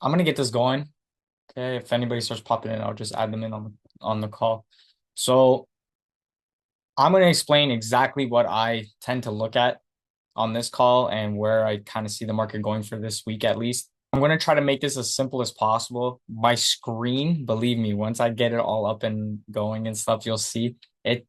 I'm gonna get this going. Okay, if anybody starts popping in, I'll just add them in on the call. So I'm gonna explain exactly what I tend to look at on this call and where I kind of see the market going for this week at least. I'm gonna try to make this as simple as possible. My screen, believe me, once I get it all up and going and stuff, you'll see it.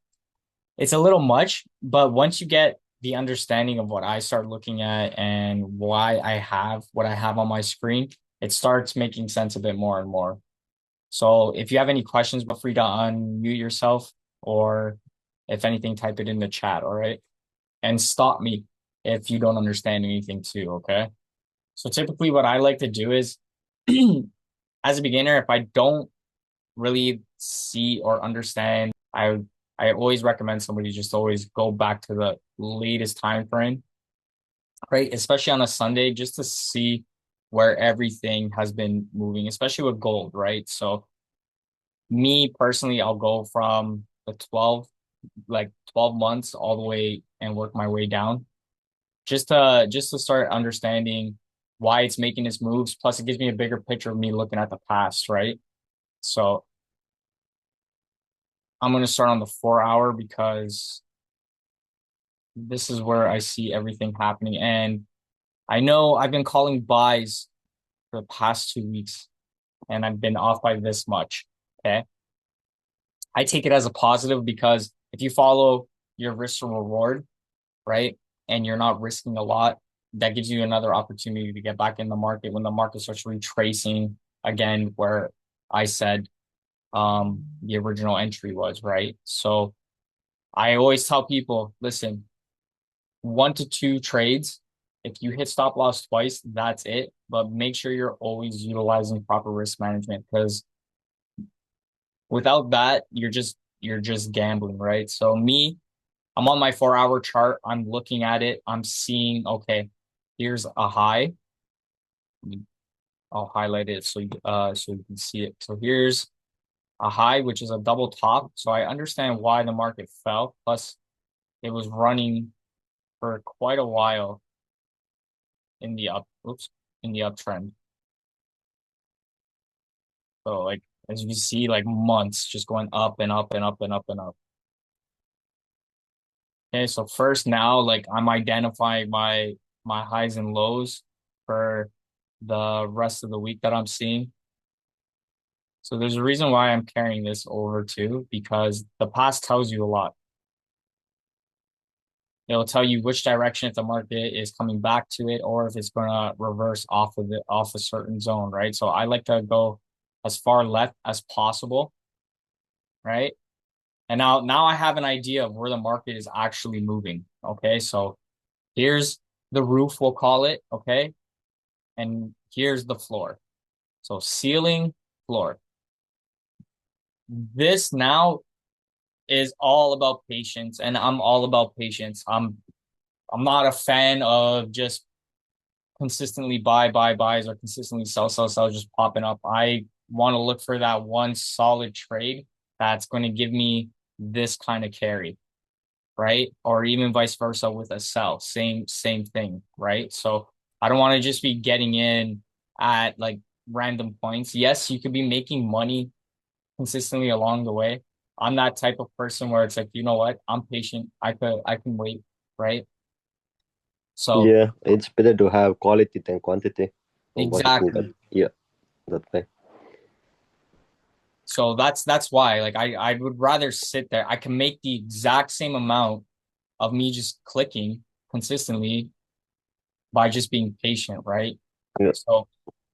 It's a little much, but once you get the understanding of what I start looking at and why I have what I have on my screen, it starts making sense a bit more and more. So if you have any questions, feel free to unmute yourself or if anything, type it in the chat, all right? And stop me if you don't understand anything too, okay? So typically what I like to do is as a beginner, if I don't really see or understand, I always recommend somebody just always go back to the latest time frame, right? Especially on a Sunday, just to see where everything has been moving, especially with gold, right? So me personally, I'll go from the 12 months all the way and work my way down just to start understanding why it's making its moves. Plus, it gives me a bigger picture of me looking at the past, right? So I'm going to start on the 4 hour because this is where I see everything happening. And I know I've been calling buys for the past 2 weeks and I've been off by this much. Okay. I take it as a positive because if you follow your risk to reward, right, and you're not risking a lot, that gives you another opportunity to get back in the market when the market starts retracing again where I said the original entry was, right? So I always tell people, listen, 1 to 2 trades. If you hit stop loss twice, that's it. But make sure you're always utilizing proper risk management because without that, you're just gambling, right? So me, I'm on my 4 hour chart. I'm looking at it. I'm seeing, okay, here's a high. I'll highlight it so you can see it. So here's a high, which is a double top. So I understand why the market fell. Plus, it was running for quite a while in the in the uptrend. So like as you can see, like months just going up and up and up and up and up. Okay, so first now like I'm identifying my highs and lows for the rest of the week that I'm seeing. So there's a reason why I'm carrying this over too, because the past tells you a lot. It'll tell you which direction if the market is coming back to it or if it's gonna reverse off of it off a certain zone, right? So I like to go as far left as possible, right? And now I have an idea of where the market is actually moving. Okay, so here's the roof, we'll call it, okay? And here's the floor. So ceiling, floor. This now is all about patience, and I'm all about patience. I'm not a fan of just consistently buys or consistently sell, just popping up. I want to look for that one solid trade that's going to give me this kind of carry, right? Or even vice versa with a sell, same thing, right? So I don't want to just be getting in at like random points. Yes, you could be making money consistently along the way. I'm that type of person where it's like, you know what? I'm patient. I can wait, right? So Yeah, it's better to have quality than quantity of what you can get. exactly. Yeah, that way. So that's why like I would rather sit there. I can make the exact same amount of me just clicking consistently by just being patient, right? Yeah. So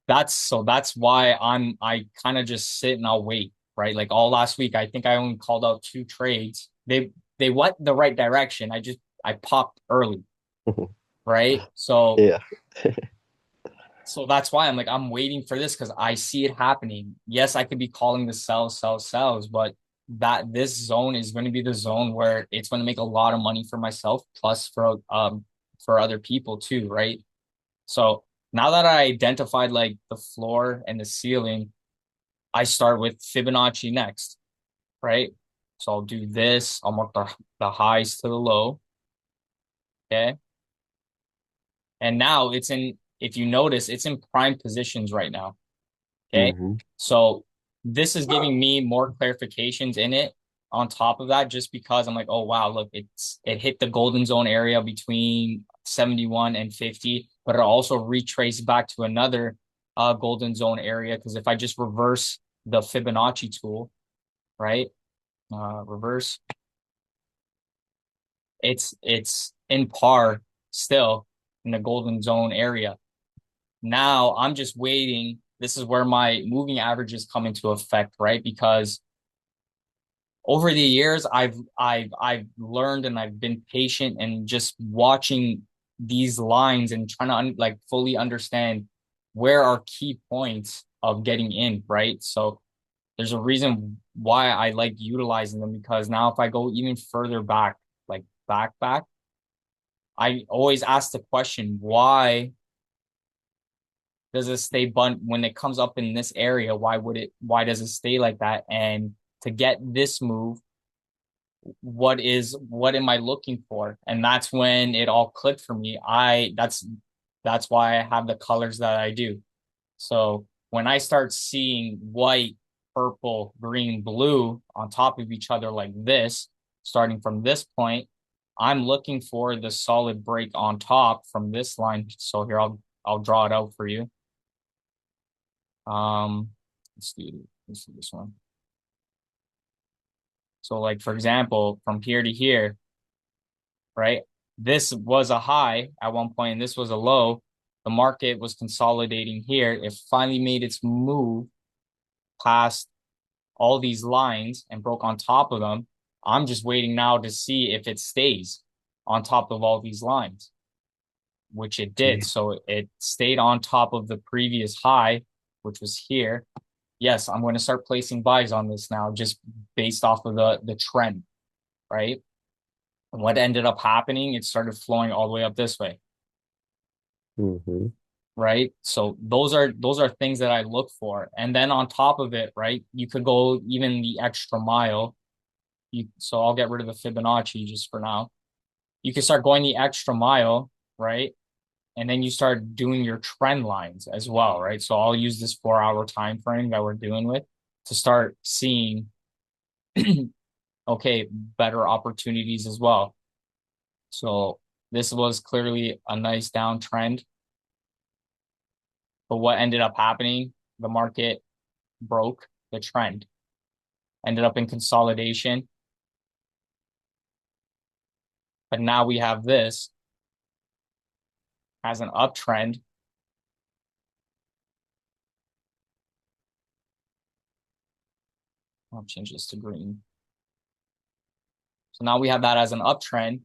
that's why I kind of just sit and I'll wait, right? Like all last week, I think I only called out 2 trades. They went the right direction. I popped early, right? So Yeah. so that's why I'm like I'm waiting for this because I see it happening. Yes, I could be calling the sells, but that this zone is going to be the zone where it's going to make a lot of money for myself, plus for other people too, right? So now that I identified like the floor and the ceiling, I start with Fibonacci next, right? So I'll do this. I'll mark the highs to the low. Okay. And now if you notice, it's in prime positions right now. Okay. Mm-hmm. So this is giving me more clarifications in it on top of that, just because I'm like, oh wow, look, it hit the golden zone area between 71 and 50, but it also retraced back to another golden zone area. Because if I just reverse the Fibonacci tool, right? Reverse, it's in par still in the golden zone area. Now I'm just waiting. This is where my moving averages come into effect, right? Because over the years, I've learned and I've been patient and just watching these lines and trying to like fully understand where are key points of getting in, right? So there's a reason why I like utilizing them, because now if I go even further back, like back, I always ask the question, why does it stay bunt when it comes up in this area? Why does it stay like that? And to get this move, what am I looking for? And that's when it all clicked for me. That's why I have the colors that I do. So when I start seeing white, purple, green, blue on top of each other like this, starting from this point, I'm looking for the solid break on top from this line. So here I'll draw it out for you. Um, let's do this one. So like for example, from here to here, right? This was a high at one point, and this was a low. The market was consolidating here. It finally made its move past all these lines and broke on top of them. I'm just waiting now to see if it stays on top of all these lines, which it did. Okay. So it stayed on top of the previous high, which was here. Yes, I'm going to start placing buys on this now, just based off of the trend, right? And what ended up happening, it started flowing all the way up this way, Mm-hmm. right? So those are things that I look for. And then on top of it, right, you could go even the extra mile. So I'll get rid of the Fibonacci just for now. You can start going the extra mile, right? And then you start doing your trend lines as well, right? So I'll use this 4 hour time frame that we're doing with to start seeing okay, better opportunities as well. So this was clearly a nice downtrend. But what ended up happening, the market broke the trend, ended up in consolidation. But now we have this as an uptrend. I'll change this to green. So now we have that as an uptrend.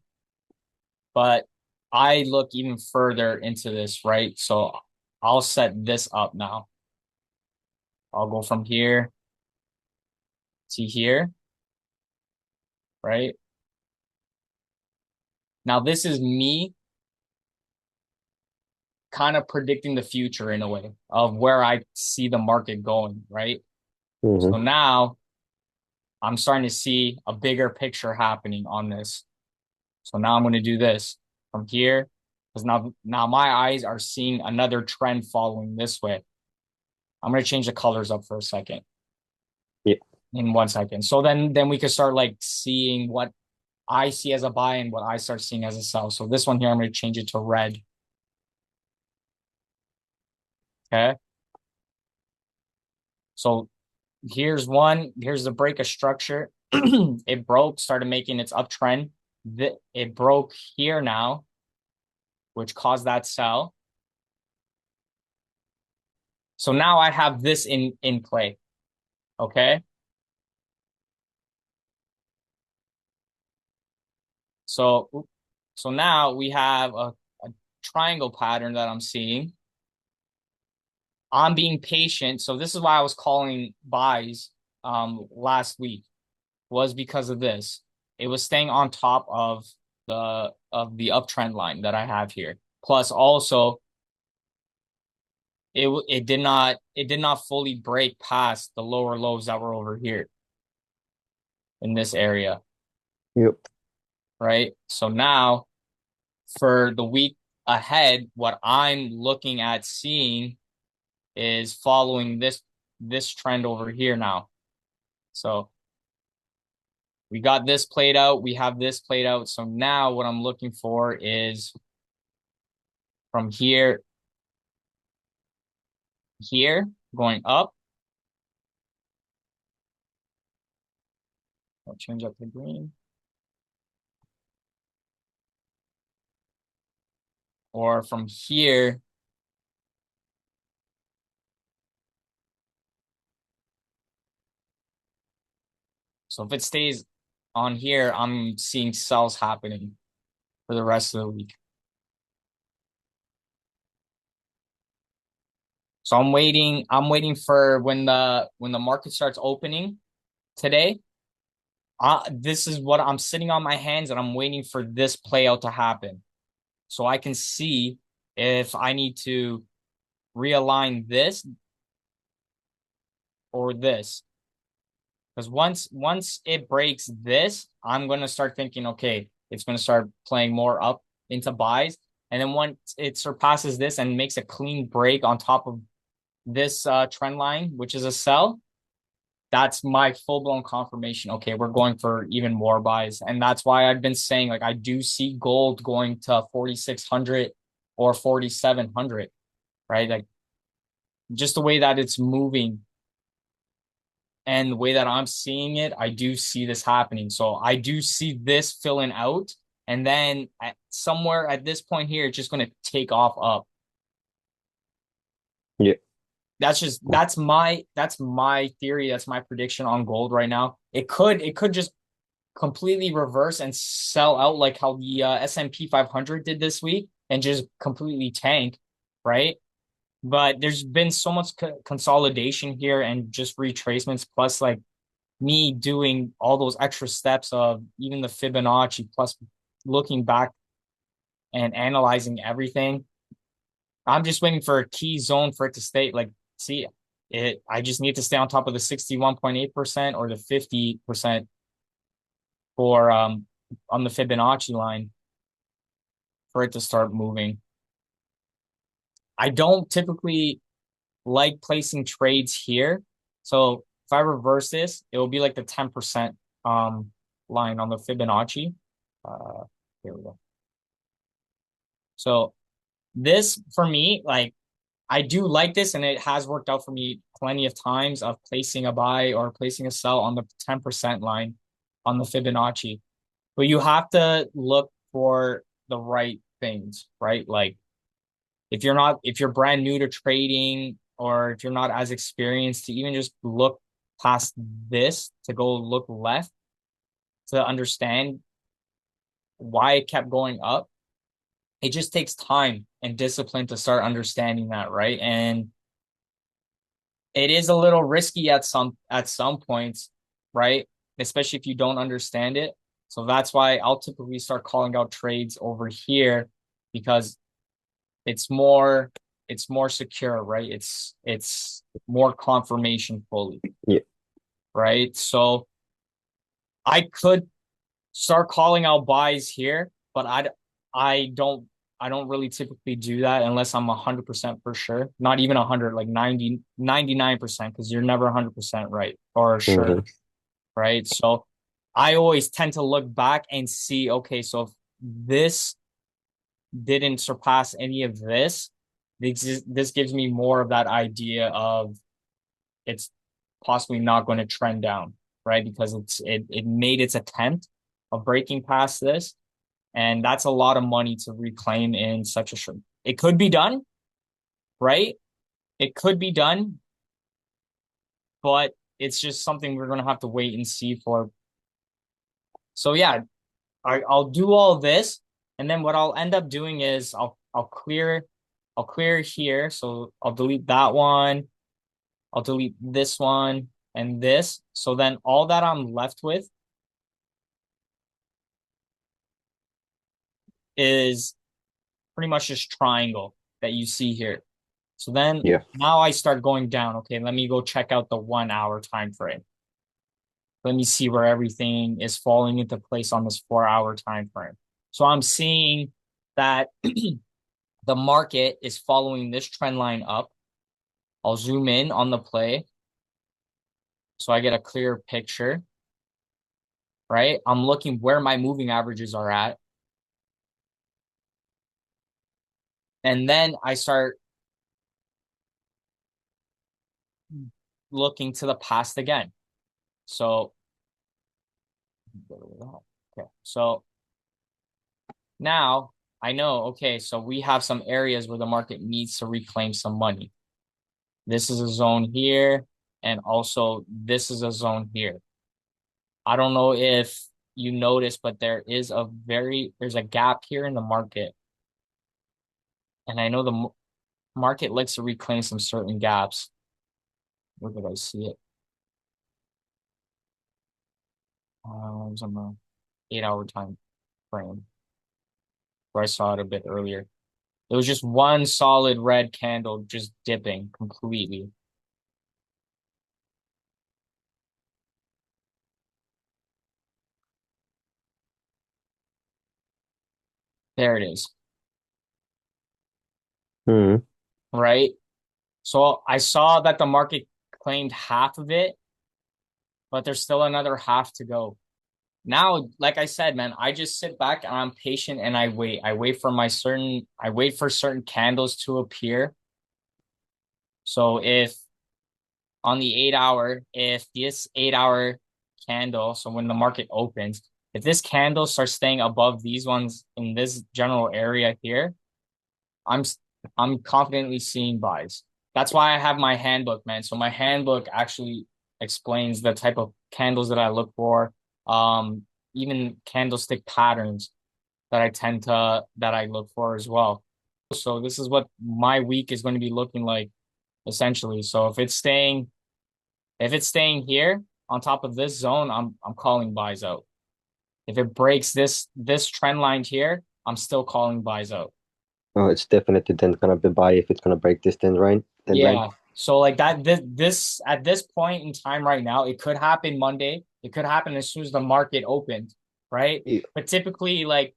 But I look even further into this, right? So I'll set this up now. I'll go from here to here, right? Now, this is me kind of predicting the future in a way of where I see the market going, right? So Mm-hmm. now I'm starting to see a bigger picture happening on this. So now I'm going to do this from here, because now my eyes are seeing another trend following this way. I'm going to change the colors up for a second. Yeah. In 1 second. So then we could start like seeing what I see as a buy and what I start seeing as a sell. So this one here, I'm going to change it to red. Okay. So here's one. Here's the break of structure. It broke, started making its uptrend. It broke here now, which caused that sell. So now I have this in play. Okay. So so now we have a triangle pattern that I'm seeing. I'm being patient. So this is why I was calling buys last week, was because of this. It was staying on top of the uptrend line that I have here. Plus also it did not fully break past the lower lows that were over here in this area, Yep. right? So now for the week ahead, what I'm looking at seeing is following this trend over here now. So we got this played out. We have this played out. So now what I'm looking for is from here, going up. I'll change up the green. Or from here, so if it stays on here, I'm seeing sells happening for the rest of the week. So I'm waiting for when the market starts opening today. This is what I'm sitting on my hands and I'm waiting for this play out to happen. So I can see if I need to realign this or this. Because once it breaks this, I'm gonna start thinking, okay, it's gonna start playing more up into buys. And then once it surpasses this and makes a clean break on top of this trend line, which is a sell, that's my full-blown confirmation. Okay, we're going for even more buys. And that's why I've been saying, like, I do see gold going to 4,600 or 4,700, right? Like, just the way that it's moving and the way that I'm seeing it, I do see this happening. So I do see this filling out. And then somewhere at this point here, it's just going to take off up. Yeah. That's my theory. That's my prediction on gold right now. It could just completely reverse and sell out like how the S&P 500 did this week and just completely tank, right? But there's been so much consolidation here and just retracements, plus like me doing all those extra steps of even the Fibonacci, plus looking back and analyzing everything. I'm just waiting for a key zone for it to stay. Like, see it. I just need to stay on top of the 61.8% or the 50% for on the Fibonacci line for it to start moving. I don't typically like placing trades here. So if I reverse this, it will be like the 10% line on the Fibonacci. Here we go. So this for me, like, I do like this, and it has worked out for me plenty of times of placing a buy or placing a sell on the 10% line on the Fibonacci. But you have to look for the right things, right? Like if you're brand new to trading or if you're not as experienced to even just look past this to go look left to understand why it kept going up, it just takes time and discipline to start understanding that, right? And it is a little risky at some points, right? Especially if you don't understand it. So that's why I'll typically start calling out trades over here because it's more secure, right? It's more confirmation fully. Yeah. Right. So I could start calling out buys here, but I don't really typically do that unless I'm 100% for sure. Not even 100, like 90, 99%, because you're never 100% right or sure, Mm-hmm. right? So I always tend to look back and see, okay, so if this didn't surpass any of this gives me more of that idea of it's possibly not going to trend down, right? Because it made its attempt of breaking past this, and that's a lot of money to reclaim in such a short. It could be done, right? It could be done, but it's just something we're gonna have to wait and see for. So yeah, I'll do all this, and then what I'll end up doing is I'll clear here. So I'll delete that one. I'll delete this one and this. So then all that I'm left with is pretty much just triangle that you see here. So then Yeah. now I start going down. Okay, let me go check out the 1 hour time frame. Let me see where everything is falling into place on this 4 hour time frame. So I'm seeing that the market is following this trend line up. I'll zoom in on the play. so I get a clear picture, right? I'm looking where my moving averages are at. And then I start looking to the past again. So, okay. So now I know, okay, so we have some areas where the market needs to reclaim some money. This is a zone here, and also this is a zone here. I don't know if you notice, but there's a gap here in the market. And I know the market likes to reclaim some certain gaps. Where did I see it? It was on the 8 hour time frame where I saw it a bit earlier. It was just one solid red candle just dipping completely. There it is, Hmm. right? So I saw that the market claimed half of it, but there's still another half to go. Now, like I said, man, I just sit back and I'm patient and I wait. I wait for certain candles to appear. So if on the 8 hour, if this 8 hour candle, so when the market opens, if this candle starts staying above these ones in this general area here, I'm I'm confidently seeing buys. That's why I have my handbook, man. So my handbook actually explains the type of candles that I look for, um, even candlestick patterns that I look for as well. So this is what my week is going to be looking like essentially. So if it's staying here on top of this zone, I'm calling buys out. If it breaks this trend line here, I'm still calling buys out. Oh, it's definitely then gonna be buy if it's gonna break this then, right? Then, right? Yeah. So like that this at this point in time right now, it could happen Monday. It could happen as soon as the market opens, right? Yeah, But typically like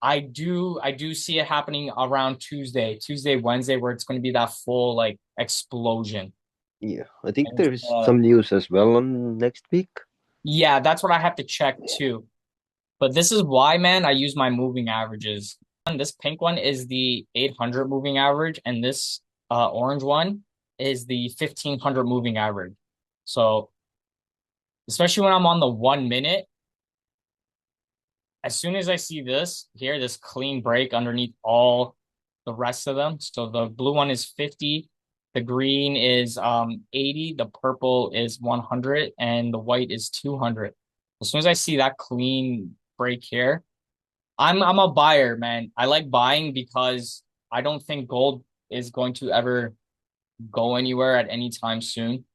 I do see it happening around Tuesday, Wednesday, where it's going to be that full like explosion. yeah. I think And, there's some news as well on next week. yeah, that's what I have to check too. But this is why, man, I use my moving averages. This pink one is the 800 moving average, and this orange one is the 1500 moving average. So, especially when I'm on the 1 minute, as soon as I see this here, this clean break underneath all the rest of them. So the blue one is 50, the green is 80, the purple is 100, and the white is 200. As soon as I see that clean break here, I'm a buyer, man. I like buying because I don't think gold is going to ever go anywhere at any time soon,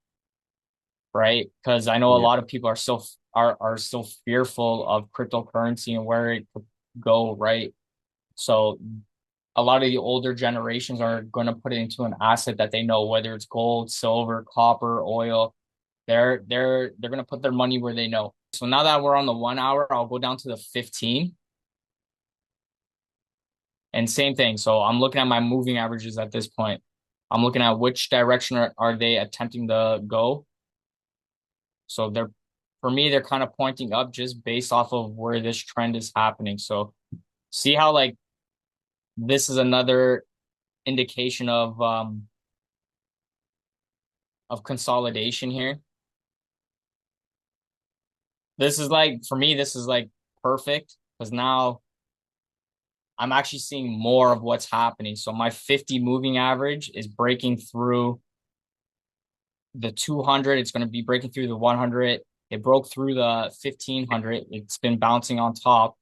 right? Because I know a Yeah, lot of people are still fearful of cryptocurrency and where it could go, right? So a lot of the older generations are going to put it into an asset that they know, whether it's gold, silver, copper, oil. They're going to put their money where they know. So now that we're on the 1 hour, I'll go down to the 15. And same thing. So I'm looking at my moving averages at this point. I'm looking at which direction are they attempting to go. So for me, they're kind of pointing up just based off of where this trend is happening. So see how like this is another indication of consolidation here. This is like for me, this is like perfect because now I'm actually seeing more of what's happening. So my 50 moving average is breaking through the 200. It's going to be breaking through the 100. It broke through the 1500. It's been bouncing on top,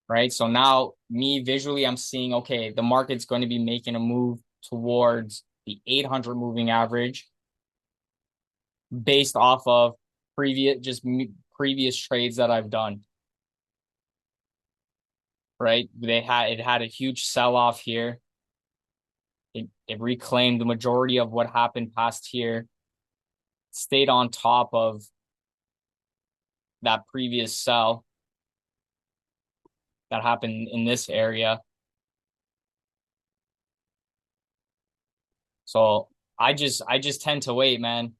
right? So now, me visually, I'm seeing, okay, the market's going to be making a move towards the 800 moving average based off of previous trades that I've done, right? It had a huge sell off here. It reclaimed the majority of what happened past here, stayed on top of that previous sell that happened in this area. So I just tend to wait, man.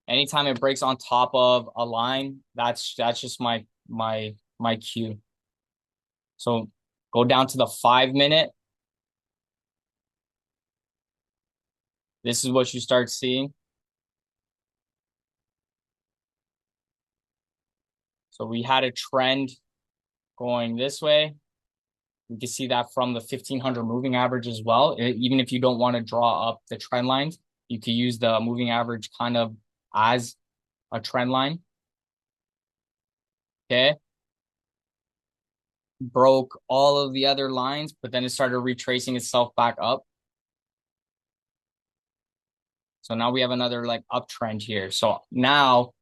Anytime it breaks on top of a line, that's just my cue. So go down to the 5 minute. This is what you start seeing. So we had a trend going this way. You can see that from the 1500 moving average as well. Even if you don't want to draw up the trend lines, you could use the moving average kind of as a trend line. Okay. Broke all of the other lines, but then it started retracing itself back up. So now we have another like uptrend here. So now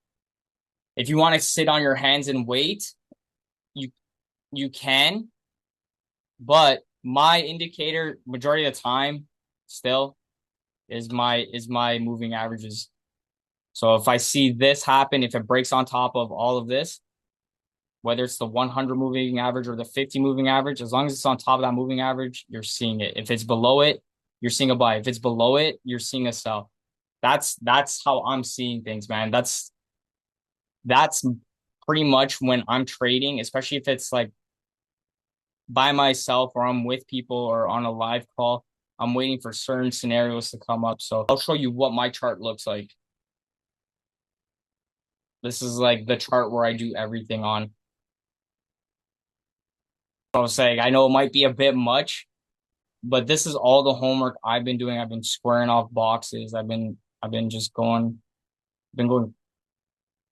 if you want to sit on your hands and wait, you can, but my indicator majority of the time still is my moving averages. So if I see this happen, if it breaks on top of all of this, whether it's the 100 moving average or the 50 moving average, as long as it's on top of that moving average, you're seeing it. If it's below it, you're seeing a buy. If it's below it, you're seeing a sell. That's how I'm seeing things, man. That's pretty much when I'm trading, especially if it's like by myself or I'm with people or on a live call. I'm waiting for certain scenarios to come up. So I'll show you what my chart looks like. This is like the chart where I do everything on. I was saying, I know it might be a bit much, but this is all the homework I've been doing. I've been squaring off boxes. I've been just going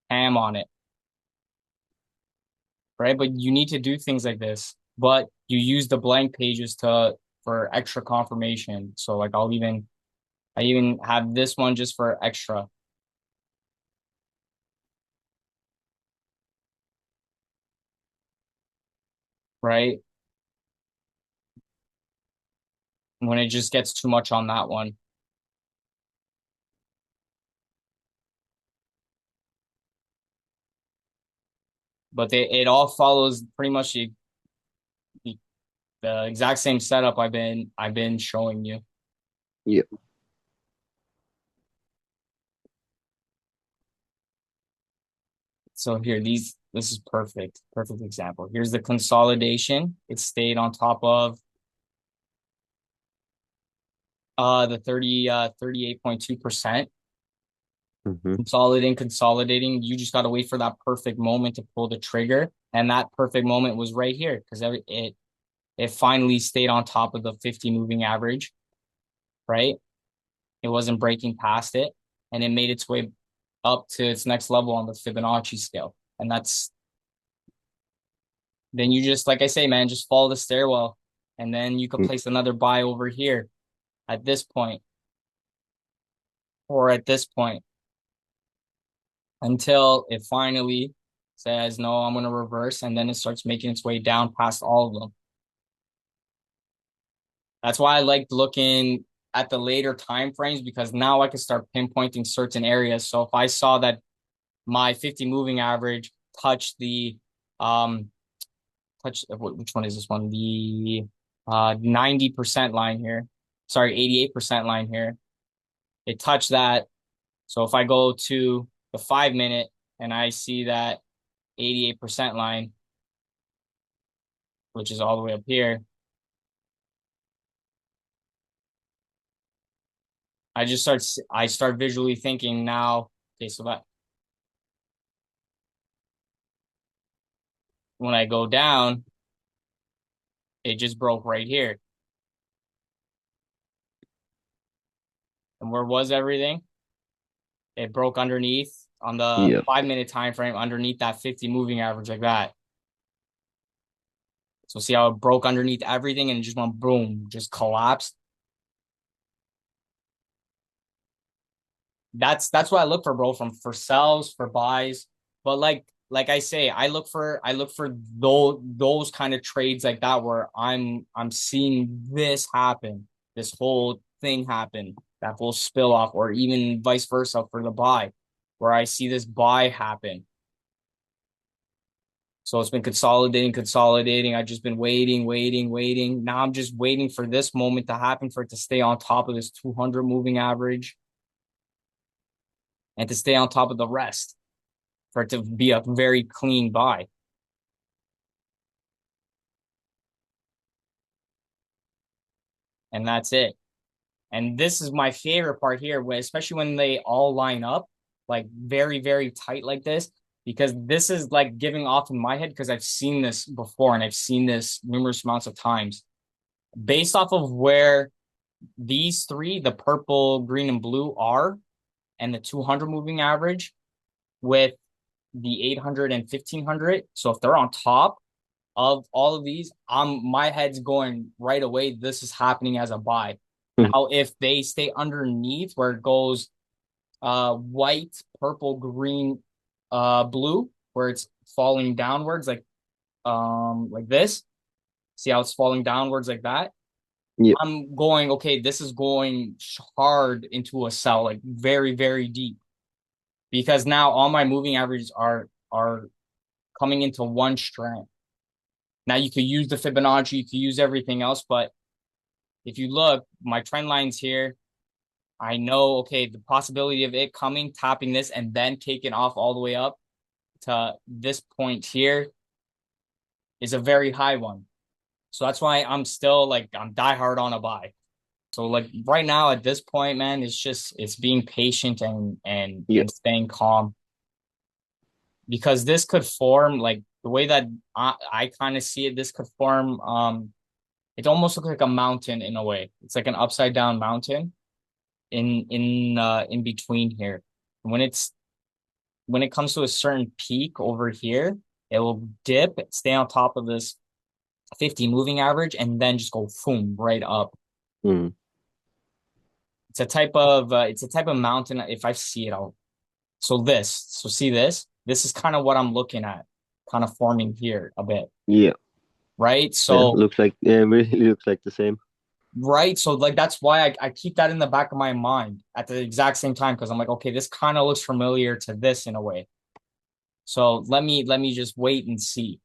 ham on it. Right? But you need to do things like this. But you use the blank pages for extra confirmation. So like I even have this one just for extra. Right? When it just gets too much on that one. But it all follows pretty much the exact same setup I've been showing you. Yeah. So here, this is perfect example. Here's the consolidation. It stayed on top of the 38.2%. Mm-hmm. Consolidating. You just got to wait for that perfect moment to pull the trigger. And that perfect moment was right here because it finally stayed on top of the 50 moving average, right? It wasn't breaking past it, and it made its way up to its next level on the Fibonacci scale. And then you just, like I say, man, just follow the stairwell, and then you could place another buy over here at this point or at this point until it finally says, no, I'm going to reverse, and then it starts making its way down past all of them. That's why I liked looking at the later time frames because now I can start pinpointing certain areas. So if I saw that my 50 moving average touched the which one is this one? The 90% line here. Sorry, 88% line here. It touched that. So if I go to the 5 minute and I see that 88% line, which is all the way up here, I start visually thinking now, okay, so that when I go down, it just broke right here. And where was everything? It broke underneath on the Yeah. 5 minute time frame underneath that 50 moving average like that. So see how it broke underneath everything and it just went boom, just collapsed. That's what I look for, bro, for sells, for buys. But like I say, I look for those kind of trades like that where I'm seeing this happen, this whole thing happen, that whole spill off, or even vice versa for the buy, where I see this buy happen. So it's been consolidating. I've just been waiting. Now I'm just waiting for this moment to happen for it to stay on top of this 200 moving average. and to stay on top of the rest for it to be a very clean buy. And that's it. And this is my favorite part here, especially when they all line up like very, very tight like this, because this is like giving off in my head because I've seen this before and I've seen this numerous amounts of times. Based off of where these three, the purple, green, and blue are, and the 200 moving average with the 800 and 1500. So if they're on top of all of these, my head's going right away. This is happening as a buy. Mhm. Now, if they stay underneath where it goes white, purple, green, blue, where it's falling downwards like this. See how it's falling downwards like that? Yeah. I'm going, okay, this is going hard into a sell, like very, very deep. Because now all my moving averages are coming into one strand. Now you could use the Fibonacci, you could use everything else, but if you look, my trend lines here, I know, okay, the possibility of it coming, topping this, and then taking off all the way up to this point here is a very high one. So that's why I'm still like, I'm diehard on a buy. So like right now at this point, man, it's being patient and Yeah. staying calm because this could form like the way that I kind of see it, this could form it almost looks like a mountain in a way. It's like an upside down mountain in between here. When it comes to a certain peak over here, it will dip, stay on top of this 50 moving average, and then just go boom right up. Mm. It's a type of mountain. If I see it, I'll so see this. This is kind of what I'm looking at, kind of forming here a bit, Yeah. right? Yeah. So Looks like really looks like the same. right, so like that's why I keep that in the back of my mind at the exact same time because I'm like, okay, this kind of looks familiar to this in a way. So let me just wait and see.